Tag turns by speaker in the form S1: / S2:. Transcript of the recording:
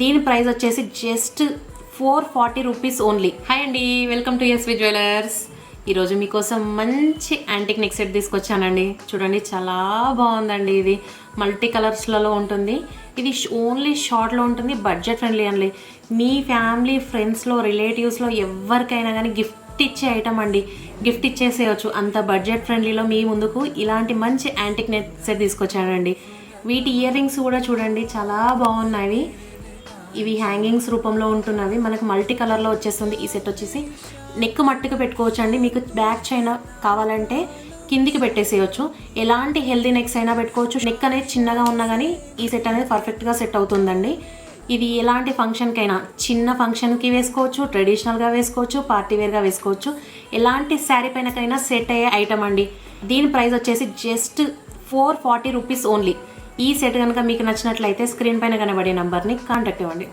S1: దీని ప్రైస్ వచ్చేసి just 440 rupees only. Hi అండి, వెల్కమ్ టు ఎస్వి జ్యువెలర్స్. ఈరోజు మీకోసం మంచి యాంటిక్ నెక్ సెట్ తీసుకొచ్చానండి. చూడండి, చాలా బాగుందండి. ఇది మల్టీ కలర్స్లలో ఉంటుంది. ఇది ఓన్లీ షార్ట్లో ఉంటుంది, బడ్జెట్ ఫ్రెండ్లీ అండి. మీ ఫ్యామిలీ, ఫ్రెండ్స్లో, రిలేటివ్స్లో ఎవరికైనా కానీ గిఫ్ట్ ఇచ్చే ఐటమ్ అండి. గిఫ్ట్ ఇచ్చేసేయచ్చు, అంత బడ్జెట్ ఫ్రెండ్లీలో మీ ముందుకు ఇలాంటి మంచి యాంటిక్ నెక్ సెట్ తీసుకొచ్చానండి. వీటి ఇయర్ రింగ్స్ కూడా చూడండి, చాలా బాగున్నాయి. ఇవి హ్యాంగింగ్స్ రూపంలో ఉంటున్నవి. మనకు మల్టీ కలర్లో వచ్చేస్తుంది. ఈ సెట్ వచ్చేసి నెక్ మట్టుకు పెట్టుకోవచ్చు అండి. మీకు బ్యాక్ చైన్ కావాలంటే కిందికి పెట్టేసేయచ్చు. ఎలాంటి హెల్దీ నెక్స్ అయినా పెట్టుకోవచ్చు. నెక్ అనేది చిన్నగా ఉన్నా కానీ ఈ సెట్ అనేది పర్ఫెక్ట్గా సెట్ అవుతుందండి. ఇది ఎలాంటి ఫంక్షన్కైనా, చిన్న ఫంక్షన్కి వేసుకోవచ్చు, ట్రెడిషనల్గా వేసుకోవచ్చు, పార్టీ వేర్గా వేసుకోవచ్చు. ఎలాంటి శారీ పైనకైనా సెట్ అయ్యే ఐటమ్ అండి. దీని ప్రైస్ వచ్చేసి జస్ట్ 440 రూపీస్ ఓన్లీ. ఈ సెట్ కనుక మీకు నచ్చినట్లయితే స్క్రీన్ పైన కనబడే నంబర్ని కాంటాక్ట్ ఇవ్వండి.